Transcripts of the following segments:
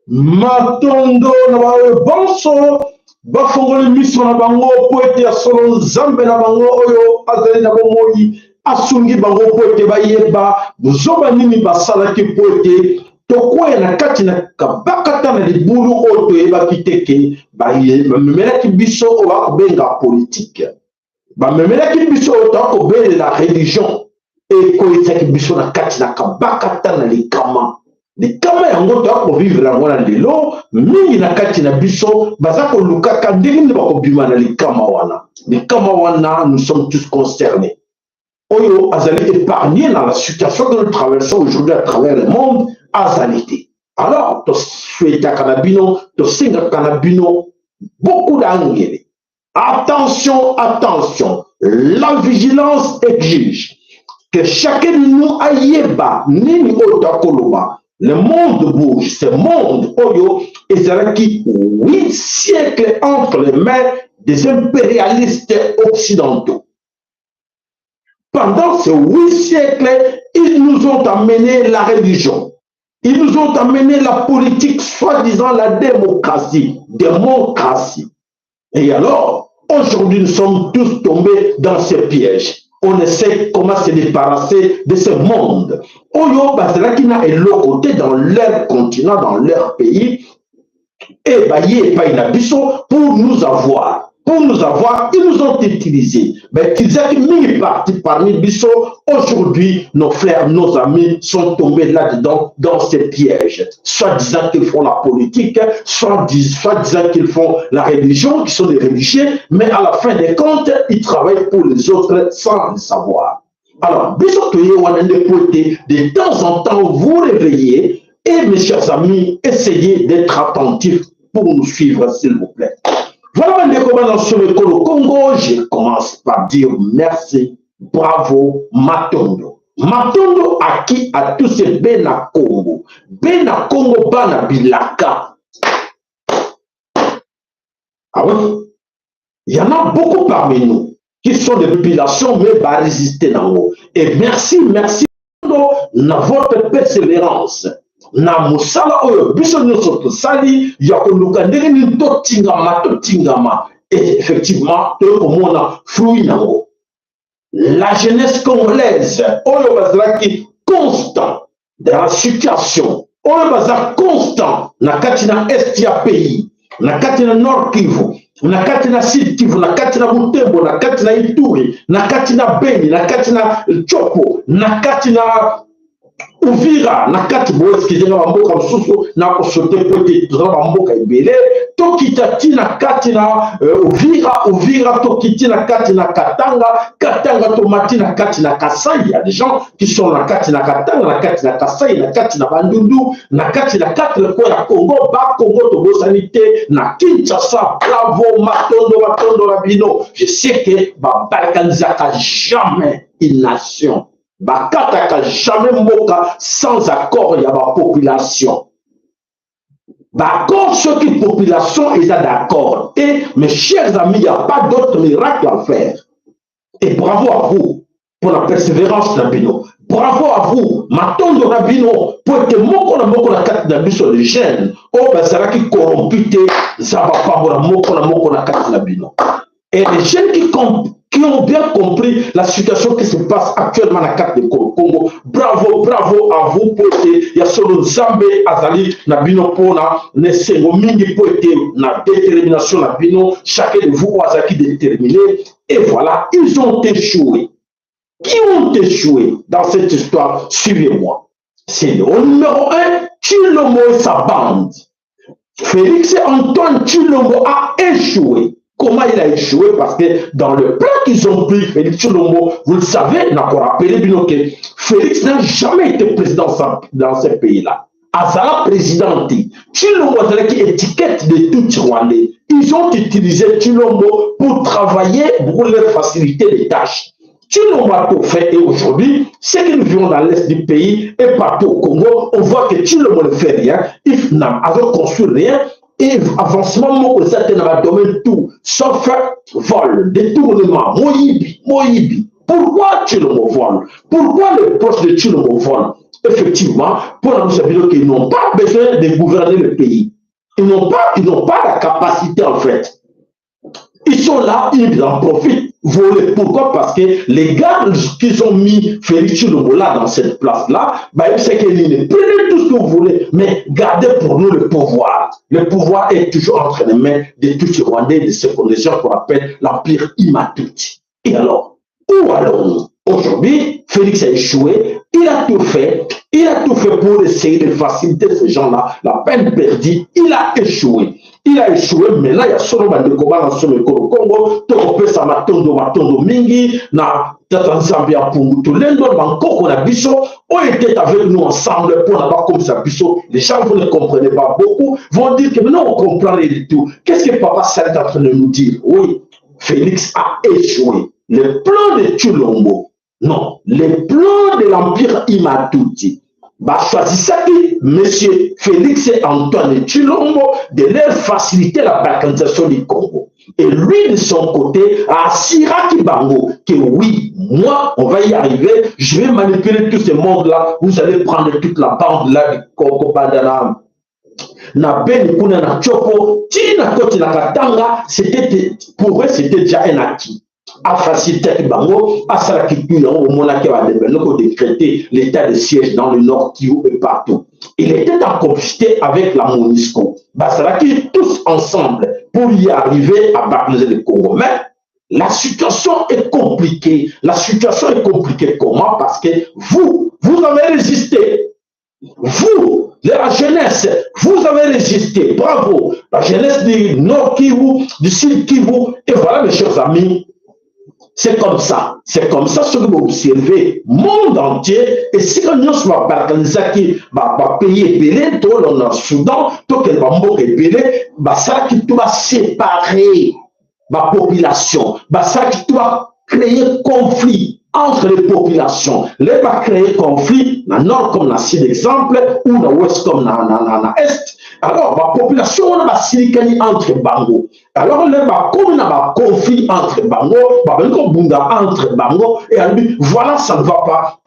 Matondo na banso bafongoli miso na bango po ete ya solo nzambe na bango oyo azali na bomoi asungi bango po ete bayeba buzoba nini basalaki po ete tokwea na kati na kabakata na libulu oyo toyebaki te ke bamemelaki biso oyo bakobenga politike, bamemelaki biso oyo tokobelela religion ekoyisaki biso na kati na kabakata na likama. Likama yango tokovivre yango na lelo mingi na kati na biso baza kolukaka ndenge nini bakobima na likama wana. Likama wana, nous sommes tous concernés. Oyo azali épargné dans la situation que nous traversons aujourd'hui à travers le monde azali. Alors, to souhaita kanabino, to singa kanabino, beaucoup d'angélés. Attention, attention, la vigilance exige que chacun de nous aïeba, nini otakoloba. Le monde bouge, ce monde oyo ezalaki 8 siècles entre les mains des impérialistes occidentaux. Pendant ces 8 siècles, ils nous ont amené la religion. Ils nous ont amené la politique, soi-disant la démocratie. Démocratie. Et alors, aujourd'hui, nous sommes tous tombés dans ces pièges. On essaie comment se débarrasser de ce monde. Oyo Bazalakina est le côté dans leur continent, dans leur pays. Et Baye Painabiso pour nous avoir. Pour nous avoir, ils nous ont utilisés. Mais ils ont mis partis parmi Bisso. Aujourd'hui, nos frères, nos amis sont tombés là-dedans, dans ces pièges. Soit disant qu'ils font la politique, soit disant qu'ils font la religion, qui sont des religieux, mais à la fin des comptes, ils travaillent pour les autres sans le savoir. Alors, Bisso de temps en temps, vous réveillez et mes chers amis, essayez d'être attentifs pour nous suivre, s'il vous plaît. Voilà mes commandes sur le Congo. Je commence par dire merci, bravo, Matondo. Matondo à qui a tous ces Bena Congo. Bena Congo, Bana Bilaka. Ah oui? Il y en a beaucoup parmi nous qui sont des populations, mais va résister dans l'eau. Et merci, merci, Matondo, dans votre persévérance. Na musala oyo biso nyonso tosali ya koluka ndenge nini totingama et effectivement tokomona fruit nango. La jeunesse congolaise oyo bazalaki constant dans la situation oyo bazalaki constant na kati na est ya pays, na kati na Nord Kivu, na kati na Sud Kivu, na kati na Butembo, na kati na Ituri, na kati na Beni, na kati na Chopo, na kati na Uvira, na kati boeski zenga bamboka msusu na kosote pote tozala bamboka ebele tokitati na kati na Uvira tokiti na kati na Katanga tomati na kati na Kasai. Il y a des gens qui sont na kati na Katanga, na kati na Kasai, na kati na Bandundu, na kati na kati le coin ya Congo, ba Congo tobosanité na Kinshasa. Bravo Matondo Rabino. Je sais que ba balkanizaka jamais une nation. Bakataka jamais mboka sans accord, il y a ma population. D'accord, ceux qui population, ils sont d'accord. Et mes chers amis, il n'y a pas d'autre miracle à faire. Et bravo à vous pour la persévérance Nabino. Bravo à vous, Matondo Nabino, pour que moko na kati na biso les jeunes, oh bazalaki corrompité, ça va pas moko na kati Nabino. Et les jeunes qui ont bien compris la situation qui se passe actuellement dans la carte de Congo. Bravo à vous pour que Yasolo Nzambe Azali Nabino Pona, Nesengo Mingi pour être na détermination Nabino, chacun de vous Azaki déterminé. Et voilà, ils ont échoué. Qui ont échoué dans cette histoire? Suivez-moi. C'est le numéro 1, Tshilombo et sa bande. Félix Antoine Tshilombo a échoué. Comment il a échoué? Parce que dans le plan qu'ils ont pris, Félix Tshilombo, vous le savez, n'a pas rappelé que Félix n'a jamais été président dans ce pays-là. Azala président, Tshilombo a qui étiquette de tout Rwandais. Ils ont utilisé Tshilombo pour travailler, pour leur faciliter les tâches. Tshilombo a tout fait et aujourd'hui, ce que nous vivons dans l'est du pays et partout au Congo, on voit que Tshilombo ne fait rien, il n'a construit rien. Et avancement, moi, ça dans le domaine tout, sauf vol, détournement, Moïbi. Pourquoi Tshilombo vole? Pourquoi les proches de Tshilombo volent? effectivement, pour nous savoir qu'ils n'ont pas besoin de gouverner le pays. Ils n'ont pas la capacité, en fait. Ils sont là, ils en profitent, voler. Pourquoi? Parce que les gars qu'ils ont mis Félix Tshilombo là, dans cette place-là, bah, ils savent qu'ils prenez tout ce que vous voulez, mais gardez pour nous le pouvoir. Le pouvoir est toujours entre les mains de tous ces Rwandais, de ces conditions qu'on appelle l'Empire Imatuti. Et alors, où allons-nous? Aujourd'hui, Félix a échoué, il a tout fait pour essayer de faciliter ces gens-là, la peine perdue, il a échoué. Il a échoué, mais là, il y a seulement des combats dans ce Congo, Toko sa matondo mingi, na Tatanzambia Pungutu, Lendo, Bangkok, on a biso, on était avec nous ensemble pour n'avoir comme ça biso. Les gens, vous ne comprenez pas beaucoup, vont dire que maintenant on comprend rien du tout. Qu'est-ce que Papa Sal est en train de nous dire? Oui, Félix a échoué. Le plan de Tshilombo, non, le plan de l'Empire Imatuti, bah, choisissez monsieur Félix et Antoine Tshilombo de leur faciliter la balkanisation du Congo. Et lui, de son côté, a assuré Kibango que oui, moi, on va y arriver, je vais manipuler tout ce monde-là, vous allez prendre toute la bande-là du Congo Badana. Na Ben Kuna na Chopo, Tina Koti na Katanga, pour eux, c'était déjà un acquis. A facilité Kibango, à Salakitu, au Monaki, à décréter l'état de siège dans le Nord Kivu et partout. Il était en complicité avec la MONUSCO. Basalaki, tous ensemble, pour y arriver à baptiser le Congo. Mais la situation est compliquée. La situation est compliquée comment? Parce que vous avez résisté. Vous, la jeunesse, vous avez résisté. Bravo. La jeunesse du Nord Kivu, du Sud Kivu. Et voilà, mes chers amis, c'est comme ça ce que vous observez, monde entier, et si nous sommes balkanisés, pays belé, tout le Soudan, tout le Bambo est belé, ça qui doit séparer la population, ça qui doit créer conflit entre les populations. Les va créer conflit, dans le nord comme dans le sud exemple, ou dans l'ouest comme dans l'est. Alors, la population, on a un silicani entre Bango. Alors, les va comme un conflit entre Bango, entre Bango, et voilà, ça ne va pas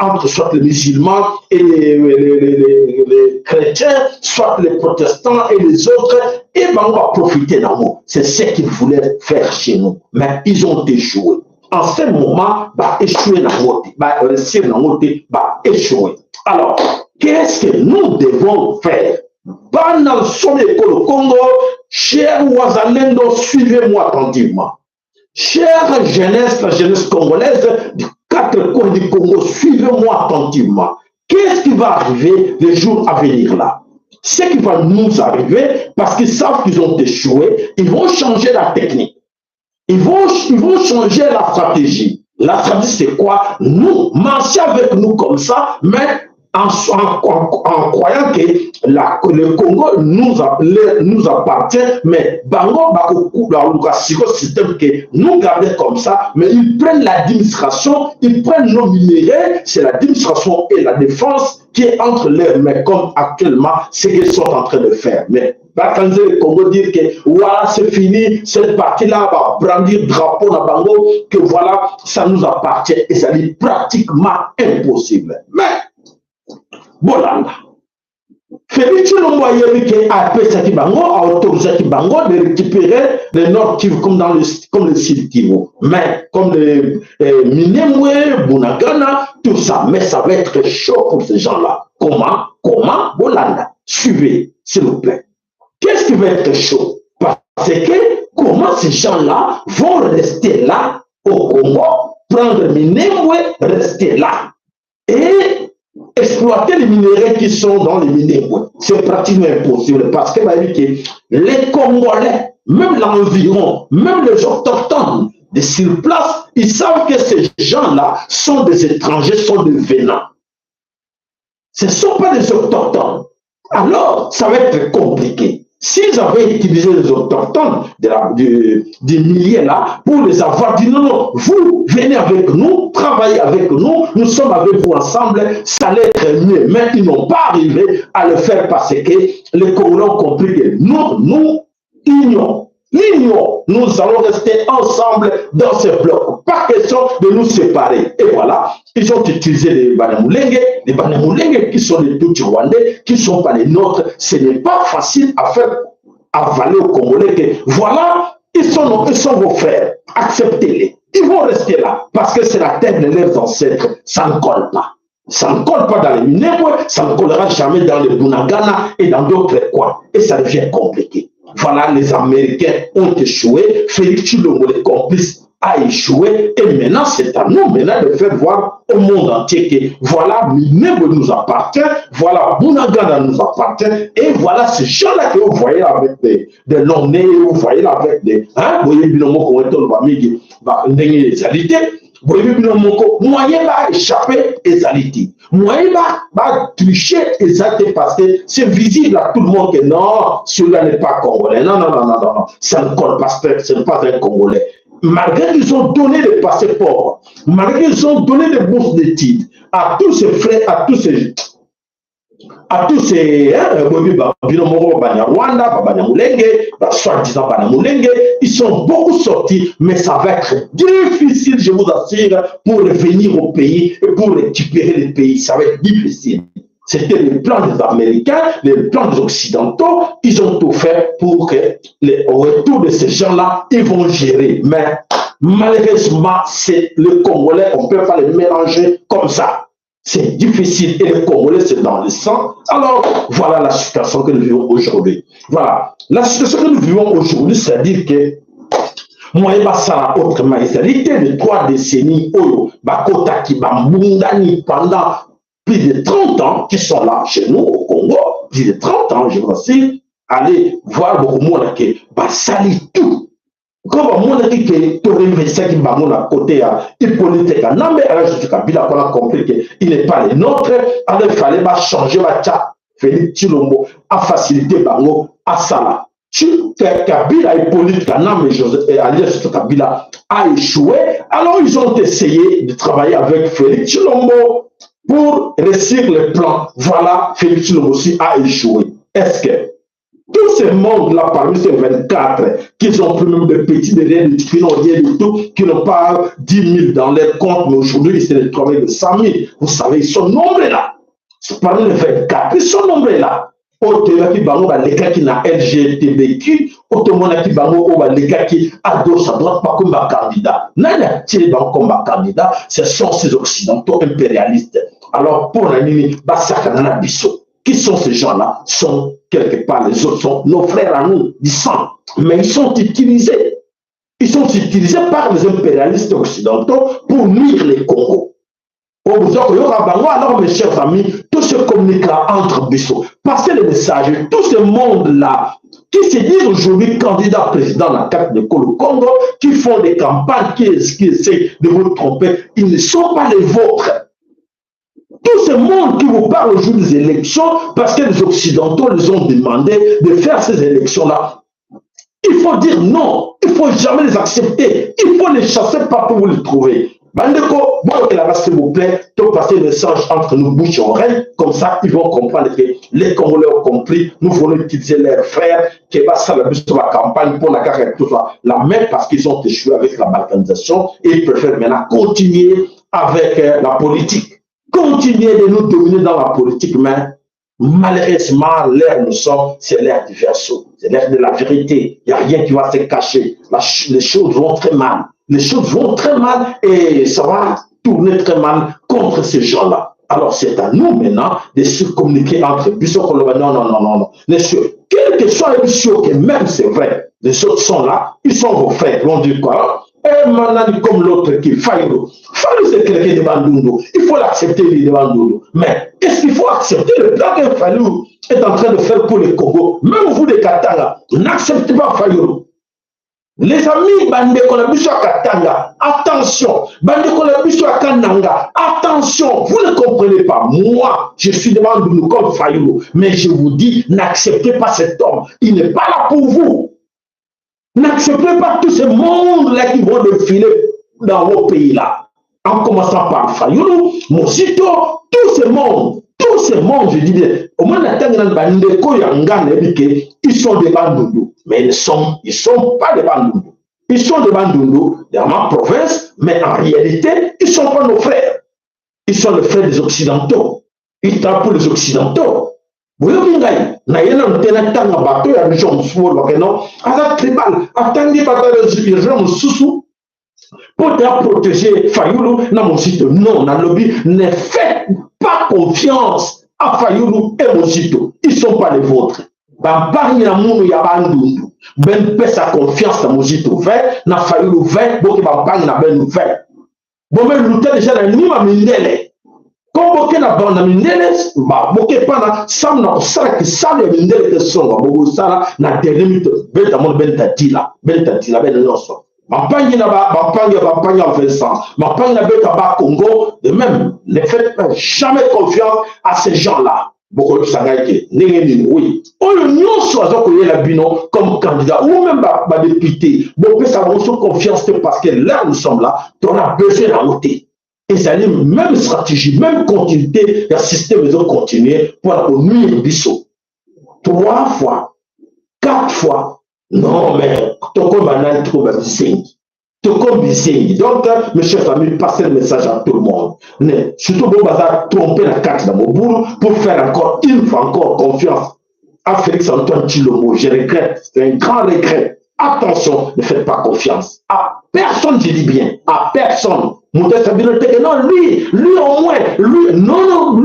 entre soit les musulmans et les chrétiens, soit les protestants et les autres, et Bango va profiter d'un mot. C'est ce qu'ils voulaient faire chez nous. Mais ils ont échoué. En ce moment, échouer dans notre échouer. Alors, qu'est-ce que nous devons faire? Pendant son école au Congo, cher Ouazalendo, suivez-moi attentivement. Chère jeunesse, la jeunesse congolaise du 4 coins du Congo, suivez-moi attentivement. Qu'est-ce qui va arriver les jours à venir là? Ce qui va nous arriver, parce qu'ils savent qu'ils ont échoué, ils vont changer la technique. Ils vont changer la stratégie. La stratégie, c'est quoi? Nous, marcher avec nous comme ça, mais en croyant que le Congo nous appartient, mais Bango va système que nous gardons comme ça, mais ils prennent l'administration, ils prennent nos minéraux, c'est l'administration et la défense qui est entre leurs mains, comme actuellement ce qu'ils sont en train de faire. Mais quand le Congo dit que voilà, c'est fini, cette partie-là va brandir drapeau dans Bango, que voilà, ça nous appartient et ça est pratiquement impossible. Mais Bolanda. Félix Tshilombo a appelé Bango, a autorisé Bango de récupérer le Nord Kivu comme le Sud Kivu. Mais comme le Minembwe, Bunagana, tout ça. Mais ça va être chaud pour ces gens-là. Comment Bolanda? Suivez, s'il vous plaît. Qu'est-ce qui va être chaud? Parce que comment ces gens-là vont rester là au Congo, prendre Minembwe, rester là. Et exploiter les minéraux qui sont dans les minéraux. C'est pratiquement impossible parce que les Congolais, même l'environ, même les autochtones de sur place, ils savent que ces gens-là sont des étrangers, sont des venants. Ce ne sont pas des autochtones. Alors, ça va être compliqué. S'ils avaient utilisé les autochtones des milliers là, pour les avoir dit non, vous venez avec nous, travaillez avec nous, nous sommes avec vous ensemble, ça allait être mieux. Mais ils n'ont pas arrivé à le faire parce que les Congolais ont compris que nous unions. l'union. Nous allons rester ensemble dans ce bloc. Pas question de nous séparer. Et voilà, ils ont utilisé les Banyamulenge qui sont les Tutsi rwandais, qui ne sont pas les nôtres. Ce n'est pas facile à faire avaler aux Congolais que voilà, ils sont vos frères. Acceptez-les. Ils vont rester là parce que c'est la terre de leurs ancêtres. Ça ne colle pas. Ça ne colle pas dans les Minembwe, ça ne collera jamais dans les Bunagana et dans d'autres coins. Et ça devient compliqué. Voilà, les Américains ont échoué, Félix Tshilombo, les complices, a échoué. Et maintenant, c'est à nous maintenant de faire voir au monde entier que voilà, Minembwe nous appartient, voilà, Bunagana nous appartient. Et voilà ces gens-là que vous voyez avec des longs nez, vous voyez là avec des... Hein, vous voyez, moyen va échapper ezalité. Moyen va tricher exactement parce que c'est visible à tout le monde que non, celui-là n'est pas congolais. Non. Ça ne colle pas, ce n'est pas un Congolais. Malgré qu'ils ont donné des passeports, malgré qu'ils ont donné des bourses d'études à tous ces frères, à tous ces soi-disant Banyamulenge, ils sont beaucoup sortis, mais ça va être difficile, je vous assure, pour revenir au pays et pour récupérer le pays. Ça va être difficile. C'était le plan des Américains, le plan des Occidentaux. Ils ont tout fait pour que, au retour de ces gens-là, ils vont gérer. Mais malheureusement, c'est le Congolais, on ne peut pas les mélanger comme ça. C'est difficile et le Congolais, c'est dans le sang. Alors, voilà la situation que nous vivons aujourd'hui. Voilà. La situation que nous vivons aujourd'hui, c'est-à-dire que moi, il y a autrement. C'est-à-dire de 3 décennies, Bakota qui Bambundani pendant plus de 30 ans, qui sont là chez nous au Congo, plus de 30 ans, je vous assure, allez voir beaucoup de monde qui salit tout. Comme on a dit que tu aurais fait ça qui m'a à côté à Hippolyte Kanambe, alors je suis Kabila, on a compris qu'il n'est pas le nôtre, alors il fallait changer ma tcha, Félix Tshilombo, à faciliter Bango, à Sala. Kabila, Hippolyte Kanambe, alias Kabila, a échoué, alors ils ont essayé de travailler avec Félix Tshilombo pour réussir le plan. Voilà, Félix Tshilombo aussi a échoué. Est-ce que tous ces mondes-là, parmi ces 24, qui ont pris même de petits, de rien, qui n'ont rien du tout, qui n'ont pas 10 000 dans leur compte, mais aujourd'hui, c'est le travail de 100 000. Vous savez, ils sont nombreux là. C'est parmi les 24, ils sont nombreux là. Autrement, les gars qui n'ont LGTBQ, autrement, les gars qui à gauche, à droite, pas comme un candidat. N'a tiré comme un candidat, ce sont ces occidentaux impérialistes. Alors, pour la nuit, Bassakanana Bisso. Qui sont ces gens-là? Sont quelque part, les autres sont nos frères à nous, du sang. Mais ils sont utilisés. Ils sont utilisés par les impérialistes occidentaux pour nuire les Congo. Alors, mes chers amis, tout se communiquera entre Bissot. Passez le message. Tout ce monde-là, qui se disent aujourd'hui candidats président dans la carte de Congo, qui font des campagnes, qui essaient de vous tromper, ils ne sont pas les vôtres. Tout ce monde qui vous parle aujourd'hui des élections, parce que les Occidentaux les ont demandé de faire ces élections-là, il faut dire non, il ne faut jamais les accepter, il faut les chasser partout où vous les trouvez. Bandeko, bon, s'il vous plaît, tu passer le message entre nous, bouche et oreille, comme ça, ils vont comprendre que les Congolais ont compris, nous voulons utiliser leurs frères, qui va ça la campagne pour la carrière, tout ça, la même parce qu'ils ont échoué avec la balkanisation et ils préfèrent maintenant continuer avec la politique. Continuer de nous dominer dans la politique, mais malheureusement, l'ère nous sommes, c'est l'ère du verseau, c'est l'ère de la vérité. Il n'y a rien qui va se cacher. Les choses vont très mal. Les choses vont très mal et ça va tourner très mal contre ces gens-là. Alors, c'est à nous maintenant de se communiquer entre eux. Non. Messieurs, quel que soit le monsieur, que même c'est vrai, les autres sont là, ils sont vos frères. Ils vont dire quoi? Et maintenant, comme l'autre qui Fayou. Fayou, c'est quelqu'un de Bandundu. Il faut l'accepter, lui, de Bandundu. Mais est-ce qu'il faut accepter le plan que Fayou est en train de faire pour le Congo? Même vous, les Katanga, n'acceptez pas Fayou. Les amis, Bandeko la Bicho à Katanga, attention. Bandeko la Bicho à Kananga, attention. Vous ne comprenez pas. Moi, je suis de Bandundu comme Fayou. Mais je vous dis, n'acceptez pas cet homme. Il n'est pas là pour vous. N'acceptez pas tous ces mondes-là qui vont défiler dans vos pays-là. En commençant par Fayoulou, Mosito, tous ces mondes, je dis bien, Au moins, ils sont des bandoudos, mais ils sont pas des bandoudos. Ils sont des bandoudos dans ma province, mais en réalité, ils ne sont pas nos frères. Ils sont les frères des Occidentaux. Ils travaillent pour les Occidentaux. Vous voyez, na yena ntena tanga bato ya gens small bakeno ala tribal atangi bato les gens susu pour te protéger Fayoulou na mon site. Non, na lobby, ne faites pas confiance à Fayoulou et mon site. Ils ne sont pas les vôtres. Bambari na munu ya bandundu. Ben paie sa confiance dans mon site ouvert, na Fayoulou vert, boke bambari na ben ouvert. Bon, mais l'outil déjà na nima mindele. Quand boke na banda mindele, ba boke pana sam na osala ki sala ya mindele ke songa, bogo sala na dernier ben ta mon ben tatila ben noso. Bampangi na bampangi en Vincent, bampangi na beta ba Congo, de même, ne faites jamais confiance à ces gens-là. Beaucoup de sangaïke, oui. On le nyonso azo koye la bino comme candidat ou même ba député. Bon, ça va aussi confiance parce que là nous sommes là, on a besoin d'en noter. Et ça dit même stratégie, même continuité, le système de continuer pour nuire biso. 3 fois, 4 fois. Non, mais ton banal trouve un signe. Donc, mes chers amis, passez le message à tout le monde. Mais surtout, vous allez tromper la carte dans mon boulot pour faire encore une fois encore confiance à Félix Antoine Tshilombo. Je regrette, c'est un grand regret. Attention, ne faites pas confiance à personne, je dis bien, à personne. Non, lui au moins, lui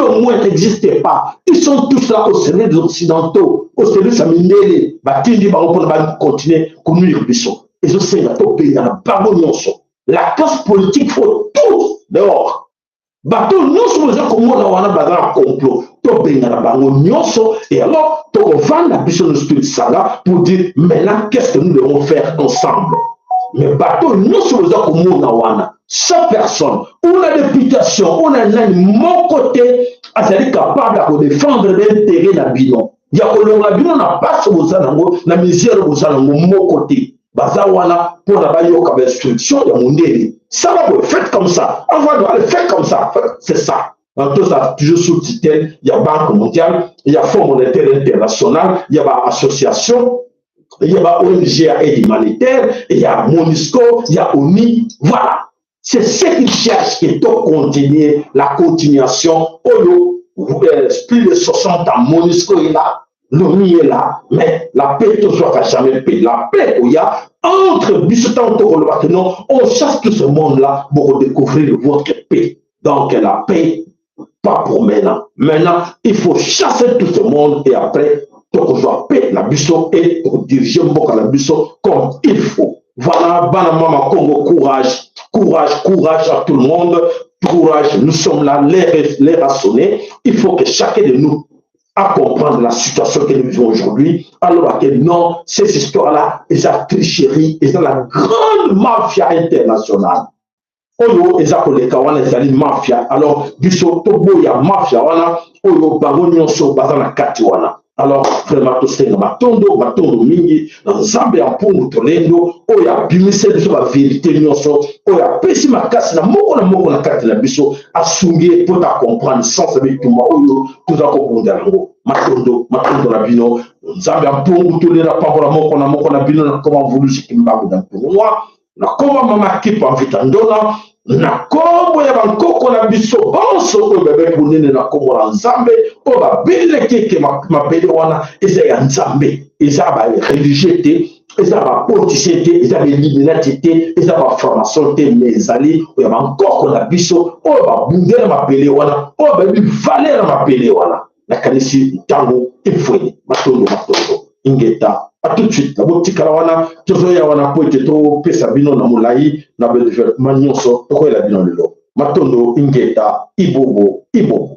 au moins n'existait pas. Ils sont tous là au service des Occidentaux, au service de Mindele. Batindi va continuer à conduire Bissot. Et aussi, la classe politique, il faut tout dehors. Bateau, nous sommes comme on a un complot. Et alors, on va la puissance de spirit ça pour dire maintenant, qu'est-ce que nous devons faire ensemble. Mais bateau, nous sommes comme on a 100 personnes, on a réputation, on a mon côté, c'est capable de défendre l'intérêt de la bilan. Il y a que l'on n'a pas ce la misère de mon côté. Bazawana pour la bayoka instruction de mon délai. Ça va faites comme ça. On va le faire comme ça. C'est ça. Dans tout ça, toujours sous-titre, il y a Banque mondiale, il y a Fonds monétaire international, il y a association, il y a ONG et humanitaire, il y a MONUSCO, il y a ONI. Voilà. C'est ce qu'ils cherchent qui doit continuer la continuation. Plus de 60 ans, MONUSCO est là. L'ONU est là, mais la paix toujours va jamais payer. La paix où il y a entre Bissotan et non, on chasse tout ce monde-là pour découvrir votre paix. Donc la paix, pas pour maintenant. Maintenant, il faut chasser tout ce monde et après, toujours paix la Bissot et pour diriger la Bissot comme il faut. Voilà, Banamama Congo, courage, courage, courage à tout le monde. Courage, nous sommes là, les rassonner. Il faut que chacun de nous à comprendre la situation que nous vivons aujourd'hui, alors que non, ces histoires-là, ils ont tricherie, ils ont la grande mafia internationale. Oyo, ils ont les kawana, ils ont mafia. Alors, biso tobo ya mafia wana, oyo bangonyo so bazana kati wana. Alors, vraiment, tout ça, matondo mingi, nzambe ya mpungu tolendo, oya bimise biso la vérité nyonso, oya pesi makasi na moko na kati na biso, asungi pour ta comprendre sans avec tout moi, oyo, tout ça comprendre yango. Matondo na bino, nzambe ya mpungu tolenda pambola moko na bino na comment voulu sikimbaku dans pour moi, na comment mama kipa vitandona, na kombo ya bankoko na biso bonso oyo bebe kunene na kombo na nzambe oyo babele keke mapele wana eza ya nzambe eza ba religieux te eza ba politicien te eza ba illuminati te eza ba formation te mais ezali oyo bankoko na biso oyo babundela mapele wana oyo bayebi valeur mapele wana nakanisi ntango efweni matondo ingeta. À tout de suite, la boutique à la wana, toujours ya wana po ete to pesa bino na mulai na be développement nyonso to ko la bino lelo. Matondo ingeta ibobo.